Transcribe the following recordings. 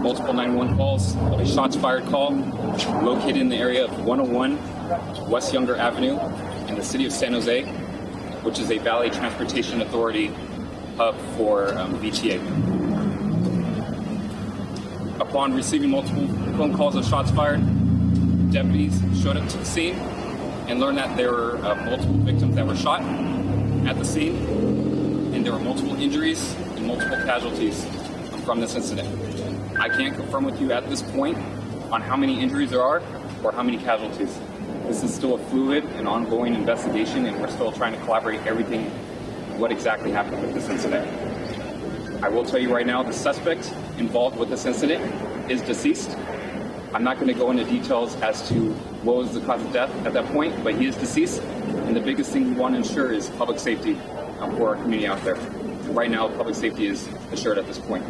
multiple 911 calls of a shots fired call located in the area of 101 West Younger Avenue in the city of San Jose, which is a Valley Transportation Authority hub for VTA. Upon receiving multiple phone calls of shots fired, deputies showed up to the scene and learned that there were multiple victims that were shot at the scene, and there were multiple injuries and multiple casualties from this incident. I can't confirm with you at this point on how many injuries there are or how many casualties. This is still a fluid and ongoing investigation, and we're still trying to collaborate everything, what exactly happened with this incident. I will tell you right now, the suspect involved with this incident is deceased. I'm not going to go into details as to what was the cause of death at that point, but he is deceased, and the biggest thing we want to ensure is public safety for our community out there. Right now, public safety is assured at this point.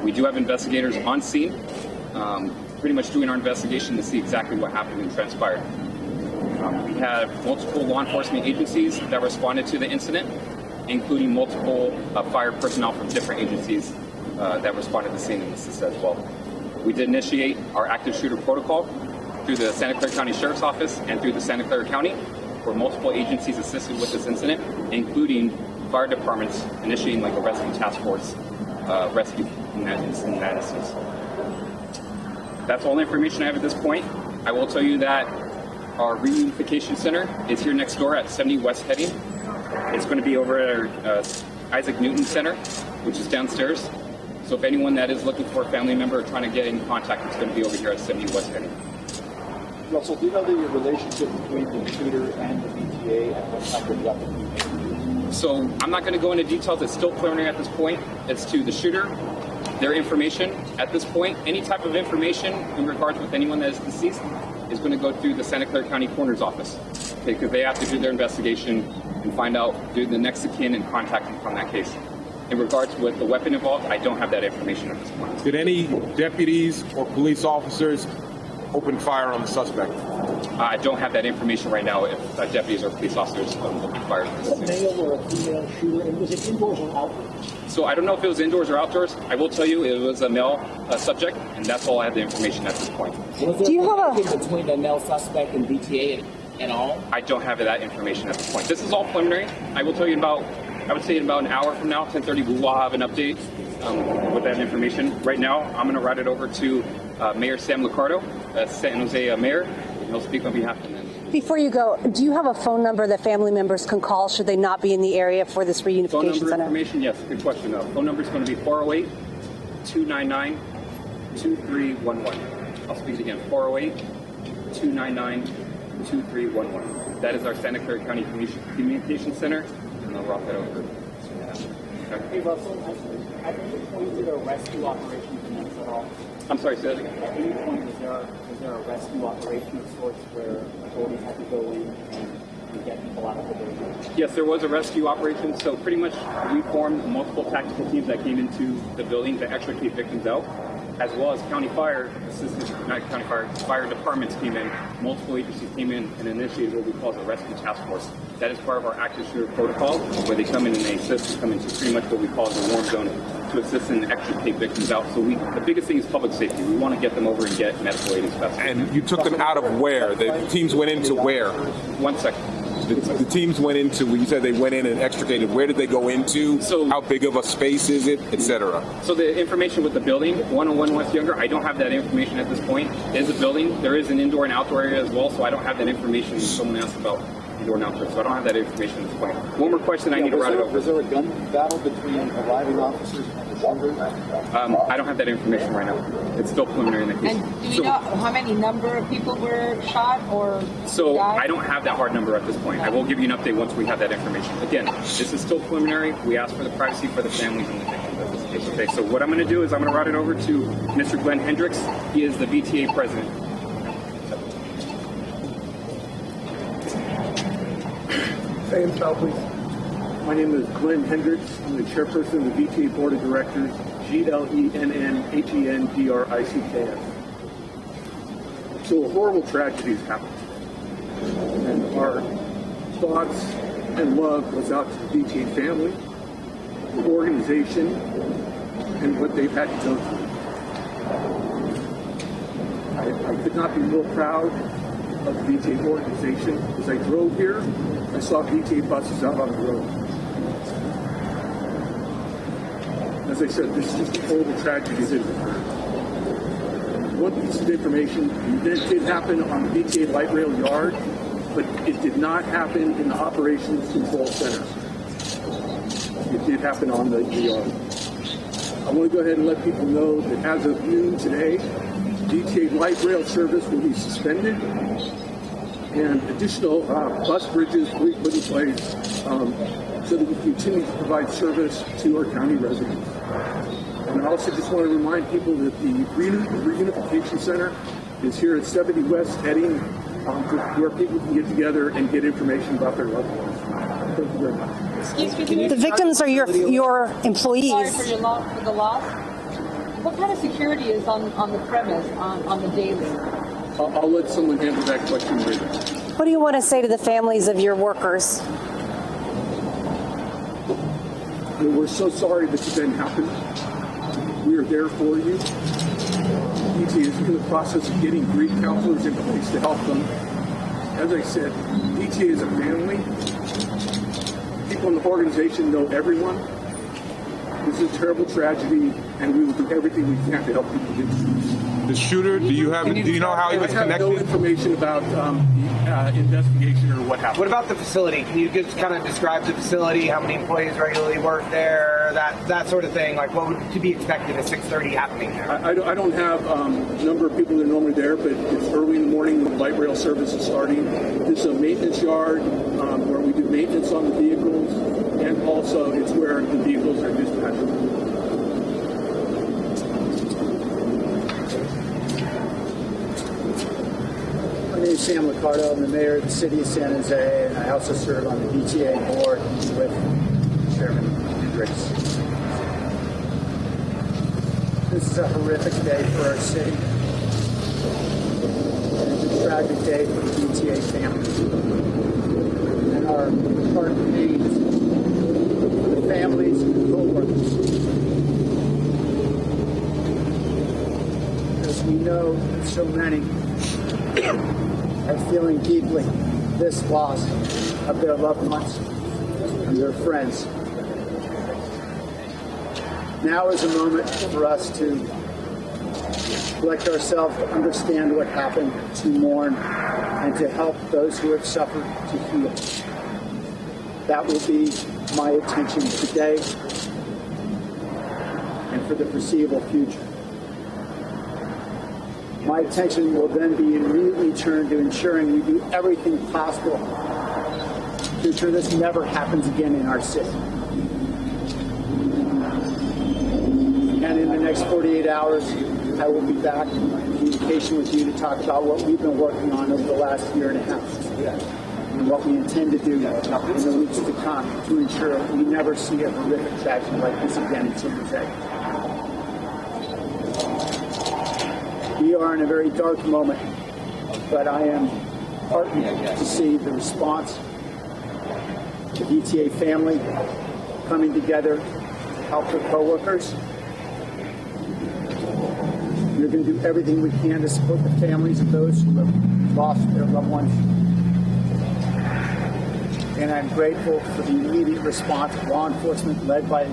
We do have investigators on scene, pretty much doing our investigation to see exactly what happened and transpired. We have multiple law enforcement agencies that responded to the incident, including multiple fire personnel from different agencies that responded to the scene in this as well. We did initiate our active shooter protocol through the Santa Clara County Sheriff's Office and through the Santa Clara County, where multiple agencies assisted with this incident, including fire departments initiating like a rescue task force rescue in that instance. That's all the information I have at this point. I will tell you that our reunification center is here next door at 70 West Heading. It's going to be over at our Isaac Newton Center, which is downstairs. So if anyone that is looking for a family member or trying to get in contact, it's going to be over here at 70 West Heading. Russell, do you know the relationship between the shooter and the VTA and what type of weapon? So I'm not going to go into details. It's still preliminary at this point. It's to the shooter, their information at this point. Any type of information in regards with anyone that is deceased is going to go through the Santa Clara County Coroner's Office, okay, because they have to do their investigation and find out, do the next of kin and contact them from that case. In regards with the weapon involved, I don't have that information at this point. Did any deputies or police officers open fire on the suspect? I don't have that information right now if deputies or police officers opened fire. A male or a female shooter, and was it indoors or outdoors? So I don't know if it was indoors or outdoors. I will tell you it was a male subject, and that's all I have the information at this point. Do you have a between the male suspect and VTA at all? I don't have that information at this point. This is all preliminary. I will tell you I would say in about an hour from now, 10:30, we will have an update with that information. Right now, I'm going to route it over to Mayor Sam Liccardo, San Jose mayor, and he'll speak on behalf of them. Before you go, do you have a phone number that family members can call should they not be in the area for this reunification phone number center? Information, yes, good question. Phone number is going to be 408-299-2311. I'll speak it again, 408-299-2311. That is our Santa Clara County Communication Center, and I'll route that over. Hey, Russell, at any point is there a rescue operation commenced at all? I'm sorry, say that again. At any point is there a rescue operation of sorts where authorities have to go in and get people out of the building? Yes, there was a rescue operation. So pretty much we formed multiple tactical teams that came into the building to extricate victims out, as well as fire departments came in, multiple agencies came in and initiated what we call the rescue task force. That is part of our active shooter protocol, where they come in and they assist, come into pretty much what we call the warm zone to assist and extricate victims out. So the biggest thing is public safety. We want to get them over and get medical aid as fast. And you took them out of where? The teams went into where? 1 second. The teams went into, you said they went in and extricated. Where did they go into? So, how big of a space is it, etc.? So the information with the building, 101 West Younger, I don't have that information at this point. It is a building. There is an indoor and outdoor area as well, so I don't have that information. Someone asked about indoor and outdoor, so I don't have that information at this point. One more question, I need to route it over. Was there a gun battle between arriving officers and the shooters? I don't have that information right now. It's still preliminary in the case. And do you know how many number of people were shot or So I don't have that hard number at this point. I will give you an update once we have that information. Again, this is still preliminary. We ask for the privacy for the families and the victims of this case. Okay, so what I'm going to do is I'm going to route it over to Mr. Glenn Hendricks. He is the VTA president. Stand style, please. My name is Glenn Hendricks. I'm the chairperson of the VTA Board of Directors, GLENNHENDRICKS. So a horrible tragedy has happened. And our thoughts and love goes out to the VTA family, the organization, and what they've had to go through. I could not be more proud of the VTA organization. As I drove here, I saw VTA buses out on the road. As I said, this is just a horrible tragedy that occurred. One piece of information, the event did happen on the VTA light rail yard, but it did not happen in the operations control center. It did happen on the yard. I want to go ahead and let people know that as of noon today, VTA light rail service will be suspended, and additional bus bridges will be put in place so that we continue to provide service to our county residents. And I also just want to remind people that the reunification center is here at 70 West Heading, where people can get together and get information about their loved ones. Thank you very much. Excuse me. The victims are your employees. Sorry for the loss. What kind of security is on the premise on the daily? I'll let someone handle that question later. What do you want to say to the families of your workers? We're so sorry this event happened. We are there for you. VTA is in the process of getting grief counselors in place to help them. As I said, VTA is a family. People in the organization know everyone. This is a terrible tragedy, and we will do everything we can to help people get through this. The shooter, do you know how he was I have no connected? information about the investigation or what happened. What about the facility? Can you just kind of describe the facility, how many employees regularly work there, that sort of thing? Like what would to be expected at 6:30 happening there? I don't have a number of people that are normally there, but it's early in the morning when the light rail service is starting. This is a maintenance yard where we do maintenance on the vehicles, and also it's where the vehicles are dispatched. My name is Sam Liccardo. I'm the mayor of the city of San Jose, and I also serve on the VTA board with Chairman Hendricks. This is a horrific day for our city. And it's a tragic day for the VTA family. And our heart pains the families and the co-workers. As we know, so many are feeling deeply this loss of their loved ones and their friends. Now is a moment for us to collect ourselves, to understand what happened, to mourn, and to help those who have suffered to heal. That will be my attention today and for the foreseeable future. My attention will then be immediately turned to ensuring we do everything possible to ensure this never happens again in our city. And in the next 48 hours, I will be back in communication with you to talk about what we've been working on over the last year and a half and what we intend to do in the weeks to come to ensure we never see a horrific tragedy like this again in San Jose. We are in a very dark moment, but I am heartened to see the response, the VTA family coming together to help their coworkers. We're going to do everything we can to support the families of those who have lost their loved ones. And I'm grateful for the immediate response of law enforcement led by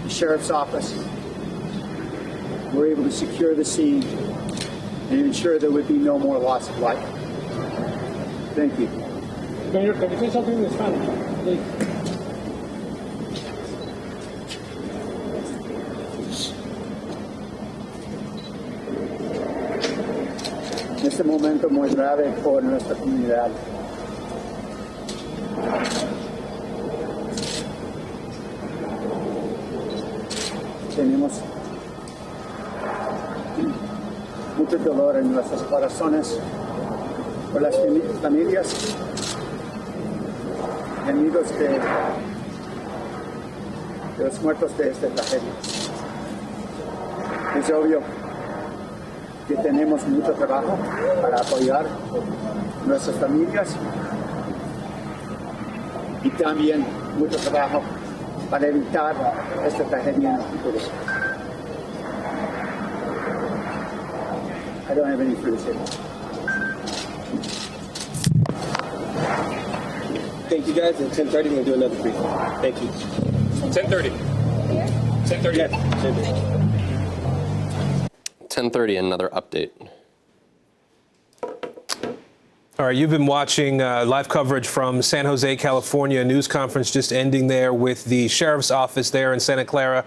the Sheriff's Office. We're able to secure the scene and ensure there would be no more loss of life. Thank you. Mayor, can you say something in Spanish, please? En este momento muy grave por nuestra comunidad. Tenemos mucho dolor en nuestros corazones por las familias y amigos de los muertos de esta tragedia. Es obvio que tenemos mucho trabajo para apoyar nuestras familias y también mucho trabajo para evitar esta tragedia en el futuro. I don't have any further to say. Thank you guys. At 10:30, we'll do another briefing. Thank you. 10:30. 10:30. Yes. 10:30, another update. All right, you've been watching live coverage from San Jose, California, a news conference just ending there with the sheriff's office there in Santa Clara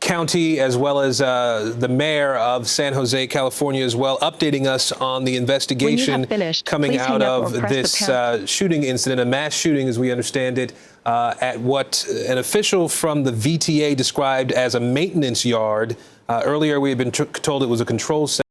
County, as well as the mayor of San Jose, California, as well, updating us on the investigation coming out of this shooting incident, a mass shooting, as we understand it, at what an official from the VTA described as a maintenance yard. Earlier, we had been told it was a control center.